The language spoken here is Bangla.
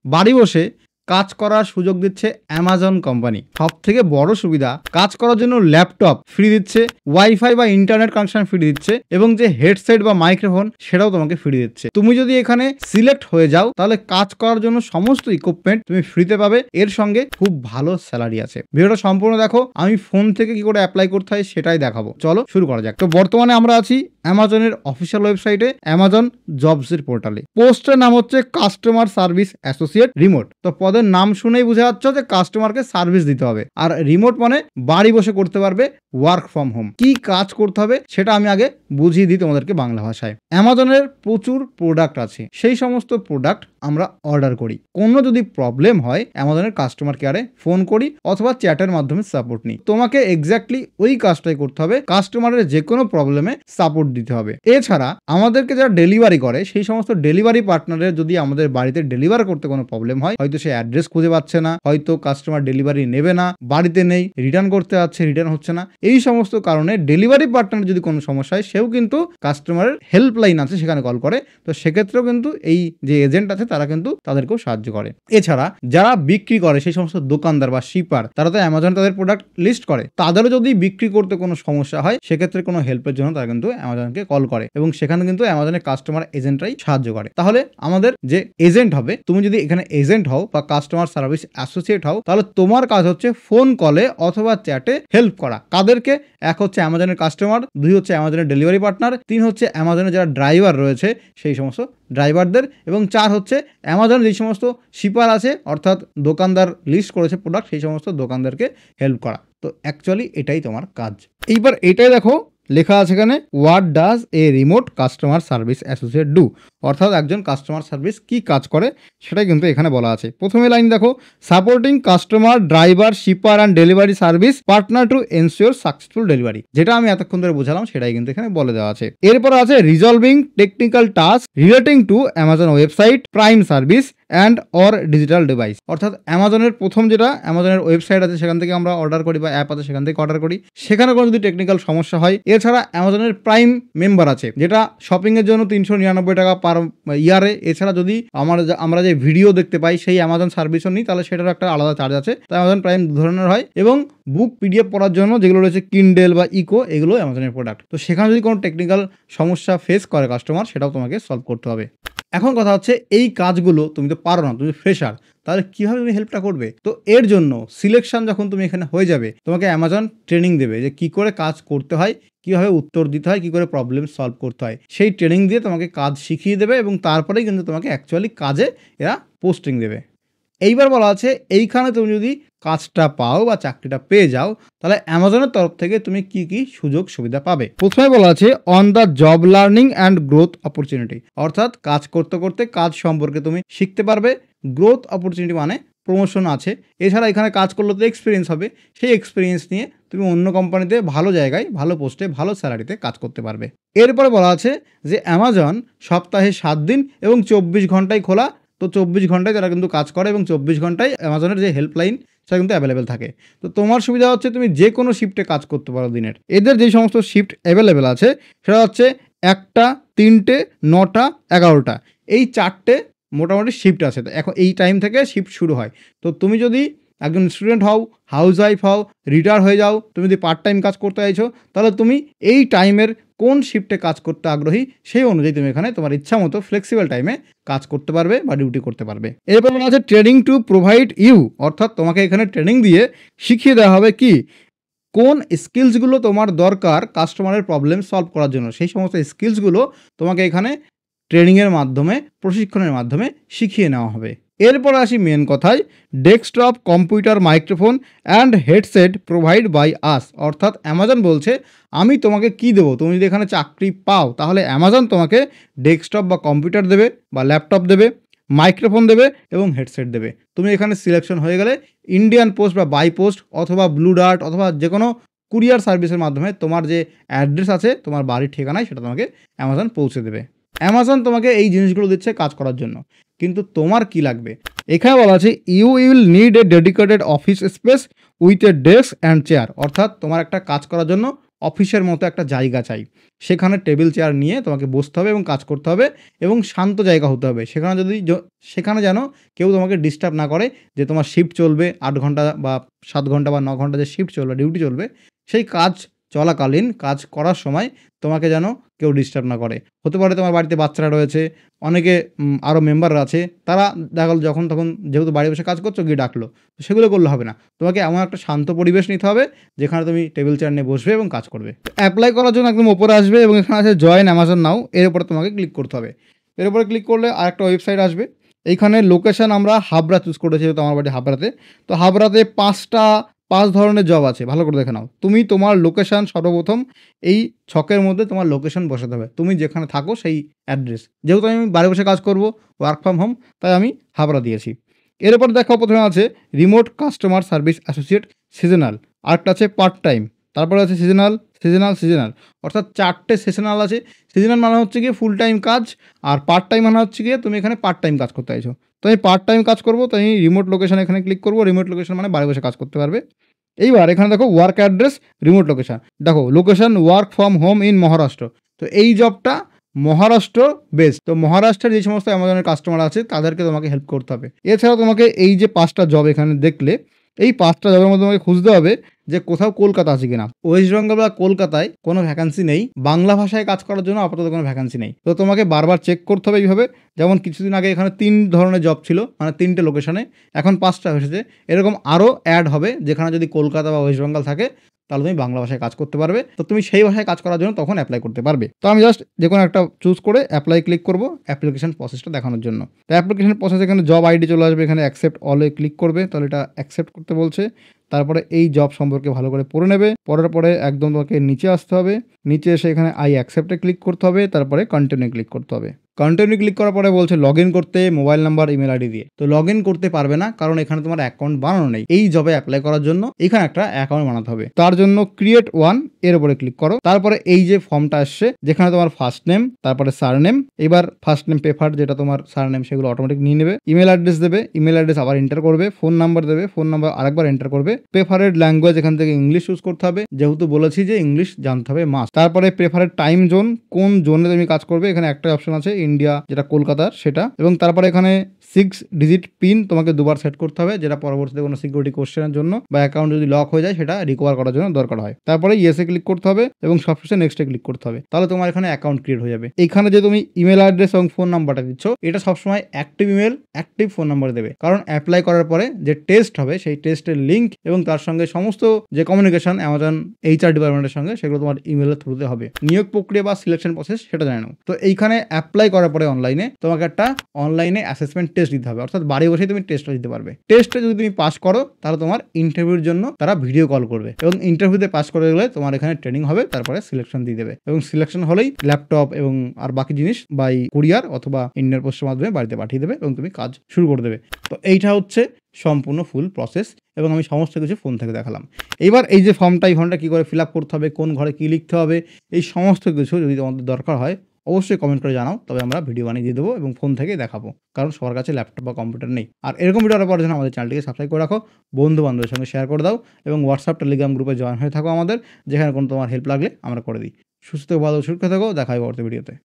বাড়ি বসে কাজ করার সুযোগ দিচ্ছে অ্যামাজন কোম্পানি। সবথেকে বড় সুবিধা, কাজ করার জন্য ল্যাপটপ ফ্রি দিচ্ছে, ওয়াইফাই বা ইন্টারনেট কানেকশন ফ্রি দিচ্ছে এবং যে হেডসেট বা মাইক্রোফোন সেটাও তোমাকে ফ্রি দিচ্ছে। তুমি যদি এখানে সিলেক্ট হয়ে যাও তাহলে কাজ করার জন্য সমস্ত ইকুইপমেন্ট তুমি ফ্রিতে পাবে, এর সঙ্গে খুব ভালো স্যালারি আছে। ভিডিওটা সম্পূর্ণ দেখো, আমি ফোন থেকে কি করে অ্যাপ্লাই করতে হয় সেটাই দেখাবো। চলো শুরু করা যাক। তো বর্তমানে আমরা আছি অ্যামাজনের অফিসিয়াল ওয়েবসাইটে, অ্যামাজন জবসের পোর্টালে। পোস্টের নাম হচ্ছে কাস্টমার সার্ভিস অ্যাসোসিয়েট রিমোট। তো পদের নাম শুনেই বুঝে যাচ্ছে যে কাস্টমারকে সার্ভিস দিতে হবে, আর রিমোট মানে বাড়ি বসে করতে পারবে, ওয়ার্ক ফ্রম হোম। কি কাজ করতে হবে সেটা আমি আগে বুঝিয়ে দিই তোমাদেরকে বাংলা ভাষায়। অ্যামাজনের প্রচুর প্রোডাক্ট আছে, সেই সমস্ত প্রোডাক্ট আমরা অর্ডার করি। কোনো যদি প্রবলেম হয় অ্যামাজনের কাস্টমার কেয়ারে ফোন করি অথবা চ্যাটের মাধ্যমে সাপোর্ট নিই। তোমাকে এক্স্যাক্টলি ওই কাজটাই করতে হবে, কাস্টমারের যে কোনো প্রবলেমে সাপোর্ট দিতে হবে। এছাড়া আমাদেরকে যারা ডেলিভারি করে সেই সমস্ত ডেলিভারি পার্টনারের যদি আমাদের বাড়িতে ডেলিভার করতে কোনো প্রবলেম হয়, হয়তো সে অ্যাড্রেস খুঁজে পাচ্ছে না, হয়তো কাস্টমার ডেলিভারি নেবে না, বাড়িতে নেই, রিটার্ন করতে যাচ্ছে, রিটার্ন হচ্ছে না, এই সমস্ত কারণে ডেলিভারি পার্টনার যদি কোনো সমস্যা হয় সেও কিন্তু কাস্টমারের হেল্পলাইন আছে সেখানে কল করে। তো সেক্ষেত্রেও কিন্তু এই যে এজেন্ট আছে তারা কিন্তু তাদেরকেও সাহায্য করে। এছাড়া যারা বিক্রি করে সেই সমস্ত দোকানদার বা শিপার, তারা তো অ্যামাজন তাদের প্রোডাক্ট লিস্ট করে, তাদেরও যদি বিক্রি করতে কোনো সমস্যা হয় সেক্ষেত্রে কোনো হেল্পের জন্য তারা কিন্তু অ্যামাজনকে কল করে এবং সেখানে কিন্তু অ্যামাজনের কাস্টমার এজেন্টরাই সাহায্য করে। তাহলে আমাদের যে এজেন্ট হবে, তুমি যদি এখানে এজেন্ট হও বা কাস্টমার সার্ভিস অ্যাসোসিয়েট হও, তাহলে তোমার কাজ হচ্ছে ফোন কলে অথবা চ্যাটে হেল্প করা। কাদেরকে? এক হচ্ছে অ্যামাজনের কাস্টমার, দুই হচ্ছে অ্যামাজনের ডেলিভারি পার্টনার, তিন হচ্ছে অ্যামাজনের যারা ড্রাইভার রয়েছে সেই সমস্ত ড্রাইভারদের, এবং চার হচ্ছে অ্যামাজনের যে সমস্ত শিপার আছে অর্থাৎ দোকানদার লিস্ট করেছে প্রোডাক্ট সেই সমস্ত দোকানদারকে হেল্প করা। তো অ্যাকচুয়ালি এটাই তোমার কাজ। এইবার এটাই দেখো লেখা আছে এখানে, what does a remote customer service associate do, অর্থাৎ একজন কাস্টমার সার্ভিস কি কাজ করে সেটাই কিন্তু এখানে বলা আছে। প্রথমে লাইন দেখো, supporting customer driver shipper and delivery service partner to ensure successful delivery, যেটা আমি এতক্ষণ ধরে বোঝালাম সেটাই কিন্তু এখানে বলে দেওয়া আছে। এরপর আছে resolving technical task relating to Amazon website, prime service and or digital device, অর্থাৎ অ্যামাজনের প্রথম যেটা অ্যামাজনের ওয়েবসাইট আছে সেখান থেকে আমরা অর্ডার করি বা অ্যাপ আছে সেখান থেকে অর্ডার করি, সেখানে কোনো যদি টেকনিক্যাল সমস্যা হয়। এছাড়া অ্যামাজনের প্রাইম মেম্বার আছে যেটা শপিংয়ের জন্য 399 টাকা পার ইয়ারে। এছাড়া যদি আমরা যে ভিডিও দেখতে পাই সেই অ্যামাজন সার্ভিসও নিই তাহলে সেটারও একটা আলাদা চার্জ আছে। তো অ্যামাজন প্রাইম দু ধরনের হয়, এবং বুক পিডিএফ পড়ার জন্য যেগুলো রয়েছে কিন্ডেল বা ইকো, এগুলো অ্যামাজনের প্রোডাক্ট। তো সেখানে যদি কোনো টেকনিক্যাল সমস্যা ফেস করে কাস্টমার, সেটাও তোমাকে সলভ করতে হবে। এখন কথা হচ্ছে এই কাজগুলো তুমি তো পারো না, তুমি ফ্রেশার, তাহলে কীভাবে তুমি হেল্পটা করবে? তো এর জন্য সিলেকশন যখন তুমি এখানে হয়ে যাবে, তোমাকে অ্যামাজন ট্রেনিং দেবে যে কী করে কাজ করতে হয়, কীভাবে উত্তর দিতে হয়, কী করে প্রবলেম সলভ করতে হয়। সেই ট্রেনিং দিয়ে তোমাকে কাজ শিখিয়ে দেবে এবং তারপরেই কিন্তু তোমাকে অ্যাকচুয়ালি কাজে এরা পোস্টিং দেবে। এইবার বলা আছে এইখানে তুমি যদি কাজটা পাও বা চাকরিটা পেয়ে যাও তাহলে অ্যামাজনের তরফ থেকে তুমি কি কি সুযোগ সুবিধা পাবে। প্রথমে বলা আছে on the job learning and growth opportunity, অর্থাৎ কাজ করতে করতে কাজ সম্পর্কে তুমি শিখতে পারবে। গ্রোথ অপরচুনিটি মানে প্রমোশন আছে। এছাড়া এখানে কাজ করলে তো এক্সপিরিয়েন্স হবে, সেই এক্সপিরিয়েন্স নিয়ে তুমি অন্য কোম্পানিতে ভালো জায়গায়, ভালো পোস্টে, ভালো স্যালারিতে কাজ করতে পারবে। এরপরে বলা আছে যে অ্যামাজন সপ্তাহে 7 দিন এবং 24 ঘন্টায় খোলা। তো 24 ঘন্টায় তারা কিন্তু কাজ করে এবং 24 ঘন্টায় অ্যামাজনের যে হেল্পলাইন সেটা কিন্তু অ্যাভেলেবেল থাকে। তো তোমার সুবিধা হচ্ছে তুমি যে কোনো শিফটে কাজ করতে পারো দিনের। এদের যে সমস্ত শিফট অ্যাভেলেবেল আছে সেটা হচ্ছে 1টা, 3টে, 9টা, 11টা, এই 4টে মোটামুটি শিফট আছে। এখন এই টাইম থেকে শিফট শুরু হয়। তো তুমি যদি একজন স্টুডেন্ট হও, হাউস ওয়াইফ হও, রিটায়ার হয়ে যাও, তুমি যদি পার্ট টাইম কাজ করতে চাইছো, তাহলে তুমি এই টাইমের কোন শিফটে কাজ করতে আগ্রহী সেই অনুযায়ী তুমি এখানে তোমার ইচ্ছা মতো ফ্লেক্সিবল টাইমে কাজ করতে পারবে বা ডিউটি করতে পারবে। এরপর বলা আছে ট্রেনিং টু প্রোভাইড ইউ, অর্থাৎ তোমাকে এখানে ট্রেনিং দিয়ে শিখিয়ে দেওয়া হবে কি কোন স্কিলসগুলো তোমার দরকার কাস্টমারের প্রবলেম সলভ করার জন্য, সেই সমস্ত স্কিলসগুলো তোমাকে এখানে ট্রেনিংয়ের মাধ্যমে, প্রশিক্ষণের মাধ্যমে শিখিয়ে নেওয়া হবে। এরপর আসি মেন কথায়, desktop computer microphone and headset provide by us, অর্থাৎ অ্যামাজন বলছে আমি তোমাকে কি দেবো, তুমি যদি এখানে চাকরি পাও তাহলে অ্যামাজন তোমাকে ডেস্কটপ বা কম্পিউটার দেবে বা ল্যাপটপ দেবে, মাইক্রোফোন দেবে এবং হেডসেট দেবে। তুমি এখানে সিলেকশন হয়ে গেলে ইন্ডিয়ান পোস্ট বা বাই পোস্ট অথবা ব্লু ডার্ট অথবা যে কোনো কুরিয়ার সার্ভিসের মাধ্যমে তোমার যে অ্যাড্রেস আছে, তোমার বাড়ির ঠিকানায়, সেটা তোমাকে অ্যামাজন পৌঁছে দেবে। অ্যামাজন তোমাকে এই জিনিসগুলো দিচ্ছে কাজ করার জন্য, কিন্তু তোমার কি লাগবে? এখানে বলা আছে you will need a dedicated office space with a desk and chair, অর্থাৎ তোমার একটা কাজ করার জন্য অফিসের মতো একটা জায়গা চাই। সেখানে টেবিল চেয়ার নিয়ে তোমাকে বসতে হবে এবং কাজ করতে হবে এবং শান্ত জায়গা হতে হবে। সেখানে যেন কেউ তোমাকে ডিস্টার্ব না করে, যে তোমার শিফট চলবে ৮ ঘন্টা বা ৭ ঘন্টা বা ৯ ঘন্টা যে শিফট চলবে, ডিউটি চলবে, সেই কাজ চলাকালীন কাজ করার সময় তোমাকে যেন কেউ ডিস্টার্ব না করে। হতে পারে তোমার বাড়িতে বাচ্চারা রয়েছে, অনেকে আরও মেম্বাররা আছে, তারা দেখা গেল যখন তখন যেহেতু বাড়ি বসে কাজ করছো গিয়ে ডাকলো, তো সেগুলো করলে হবে না। তোমাকে এমন একটা শান্ত পরিবেশ নিতে হবে যেখানে তুমি টেবিল চেয়ার নিয়ে বসবে এবং কাজ করবে। অ্যাপ্লাই করার জন্য একদম ওপরে আসবে এবং এখানে আছে জয়েন অ্যামাজন নাও, এর উপরে তোমাকে ক্লিক করতে হবে। এর উপরে ক্লিক করলে আরেকটা ওয়েবসাইট আসবে। এইখানে লোকেশন আমরা হাবড়া চুজ করেছি, যেহেতু আমার বাড়ি হাবড়াতে। তো হাবড়াতে ৫ ধরনের জব আছে, ভালো করে দেখে নাও। তুমি তোমার লোকেশন সর্বপ্রথম এই ছকের মধ্যে তোমার লোকেশন বসাতে হবে, তুমি যেখানে থাকো সেই অ্যাড্রেস। যেহেতু আমি বাড়ি বসে কাজ করব, ওয়ার্ক ফ্রম হোম, তাই আমি হাবড়া দিয়েছি। এরপর দেখো প্রথমে আছে remote customer service associate seasonal, আরেকটা আছে পার্ট টাইম, তারপরে আছে সিজনাল, অর্থাৎ 4টে সেশনাল আছে। সিজনাল মানে হচ্ছে গিয়ে ফুল টাইম কাজ, আর পার্ট টাইম মানে হচ্ছে গিয়ে তুমি এখানে পার্ট টাইম কাজ করতে চাইছো। তো আমি পার্ট টাইম কাজ করবো, তাই আমি রিমোট লোকেশন এখানে ক্লিক করবো। রিমোট লোকেশন মানে বাড়ি বসে কাজ করতে পারবে। এইবার এখানে দেখো ওয়ার্ক অ্যাড্রেস, রিমোট লোকেশন, দেখো location work from home in Maharashtra. তো এই জবটা মহারাষ্ট্র বেস্ট। তো মহারাষ্ট্রের যে সমস্ত অ্যামাজনের কাস্টমার আছে তাদেরকে তোমাকে হেল্প করতে হবে। এছাড়াও তোমাকে এই যে 5টা জব এখানে দেখলে, এই 5টা জবের মধ্যে তোমাকে খুঁজতে হবে যে কোথাও কলকাতা আছে কিনা। ওয়েস্ট বেঙ্গল বা কলকাতায় কোনো ভ্যাকান্সি নেই, বাংলা ভাষায় কাজ করার জন্য আপাতত কোনো ভ্যাকান্সি নেই। তো তোমাকে বারবার চেক করতে হবে এইভাবে। যেমন কিছুদিন আগে এখানে 3 ধরনের জব ছিল, মানে 3টে লোকেশনে, এখন 5টা এসেছে। এরকম আরও অ্যাড হবে, যেখানে যদি কলকাতা বা ওয়েস্ট বেঙ্গল থাকে তাহলে তুমি বাংলা ভাষায় কাজ করতে পারবে। তো তুমি সেই ভাষায় কাজ করার জন্য তখন অ্যাপ্লাই করতে পারবে। তো আমি জাস্ট যে কোনো একটা চুজ করে অ্যাপ্লাই ক্লিক করবো অ্যাপ্লিকেশন প্রসেসটা দেখানোর জন্য। তো অ্যাপ্লিকেশন প্রসেস এখানে জব আইডি চলে আসবে, এখানে অ্যাকসেপ্ট অলে ক্লিক করবে, তাহলে এটা অ্যাকসেপ্ট করতে বলছে। তারপরে এই জব সম্পর্কে ভালো করে পড়ে নেবে, পড়ার পরে একদম তোমাকে নিচে আসতে হবে, নিচে এসে এখানে আই অ্যাকসেপ্টে ক্লিক করতে হবে, তারপরে কন্টিনিউ ক্লিক করতে হবে। কন্টিনিউ ক্লিক করার পরে বলছে লগ ইন করতে মোবাইল নাম্বার ইমেল আইডি দিয়ে। তো লগ ইন করতে পারবে না, কারণ এখানে তোমার অ্যাকাউন্ট বানানো নেই। এই জবে অ্যাপ্লাই করার জন্য এখানে একটা অ্যাকাউন্ট বানাতে হবে। তার জন্য ক্রিয়েট ওয়ান এর উপরে ক্লিক করো। তারপরে এই যে ফর্মটা আসছে, যেখানে তোমার ফার্স্ট নেম, তারপরে সার নেম, এবার ফার্স্ট নেম প্রেফার্ড, যেটা তোমার সার নেম সেগুলো অটোমেটিক নিয়ে নেবে। ইমেল অ্যাড্রেস দেবে, ইমেল অ্যাড্রেস আবার এন্টার করবে। ফোন নাম্বার দেবে, ফোন নাম্বার আরেকবার এন্টার করবে। প্রেফারেড ল্যাঙ্গুয়েজ এখান থেকে ইংলিশ চুজ করতে হবে, যেহেতু বলেছি যে ইংলিশ জানতে হবে মাস্ট। তারপরে প্রেফারেড টাইম জোন, কোন জোনে তুমি কাজ করবে, এখানে একটা অপশন আছে ইন্ডিয়া, যেটা কলকাতার সেটা। এবং তারপরে এখানে 6 ডিজিট পিন তোমাকে দুবার সেট করতে হবে, যেটা পরবর্তীতে কোনো সিকিউরিটি কোশ্চেনের জন্য বা অ্যাকাউন্ট যদি লক হয়ে যায় সেটা রিকভার করার জন্য দরকার হয়। তারপরে ইয়েসে ক্লিক করতে হবে এবং সবশেষে নেক্সটে ক্লিক করতে হবে, তাহলে তোমার এখানে অ্যাকাউন্ট ক্রিয়েট হয়ে যাবে। এখানে যে তুমি ইমেল অ্যাড্রেস এবং ফোন নাম্বারটা দিচ্ছ, এটা সবসময় active email active phone number দেবে, কারণ অ্যাপ্লাই করার পরে যে টেস্ট হবে সেই টেস্টের লিঙ্ক এবং তার সঙ্গে সমস্ত যে কমিউনিকেশন অ্যামাজন HR ডিপার্টমেন্টের সঙ্গে, সেগুলো তোমার ইমেলের থ্রুতে হবে। নিয়োগ প্রক্রিয়া বা সিলেকশন প্রসেস সেটা জানো। তো এইখানে অ্যাপ্লাই করার পরে অনলাইনে তোমাকে একটা অনলাইনে অ্যাসেসমেন্ট টেস্ট দিতে হবে, অর্থাৎ বাড়ি বসেই তুমি টেস্টটা দিতে পারবে। টেস্টে যদি তুমি পাস করো তাহলে তোমার ইন্টারভিউর জন্য তারা ভিডিও কল করবে এবং ইন্টারভিউতে পাস করে গেলে তোমার এখানে ট্রেনিং হবে, তারপরে সিলেকশন দিয়ে দেবে এবং সিলেকশন হলেই ল্যাপটপ এবং আর বাকি জিনিস বাই কুরিয়ার অথবা ইন্ডিয়ান পোস্টের মাধ্যমে বাড়িতে পাঠিয়ে দেবে এবং তুমি কাজ শুরু করে দেবে। তো এইটা হচ্ছে সম্পূর্ণ ফুল প্রসেস এবং আমি সমস্ত কিছু ফোন থেকে দেখালাম। এবার এই যে ফর্মটা, এই ফর্মটা কী করে ফিল আপ করতে হবে, কোন ঘরে কী লিখতে হবে, এই সমস্ত কিছু যদি তোমাদের দরকার হয় অবশ্যই কমেন্ট করে জানাও, তবে আমরা ভিডিও বানিয়ে দিয়ে দেবো এবং ফোন থেকেই দেখাবো, কারণ সবার কাছে ল্যাপটপ বা কম্পিউটার নেই। আর এরকম ভিডিও পাওয়ার জন্য আমাদের চ্যানেলটিকে সাবস্ক্রাইব করে রাখো, বন্ধু বান্ধবের সঙ্গে শেয়ার করে দাও এবং হোয়াটসঅ্যাপ টেলিগ্রাম গ্রুপে জয়েন হয়ে থাকো আমাদের, যেখানে কোনো তোমার হেল্প লাগলে আমরা করে দিই। সুস্থ ভালো সুরক্ষা থাকো, দেখা হবে পরবর্তী ভিডিওতে।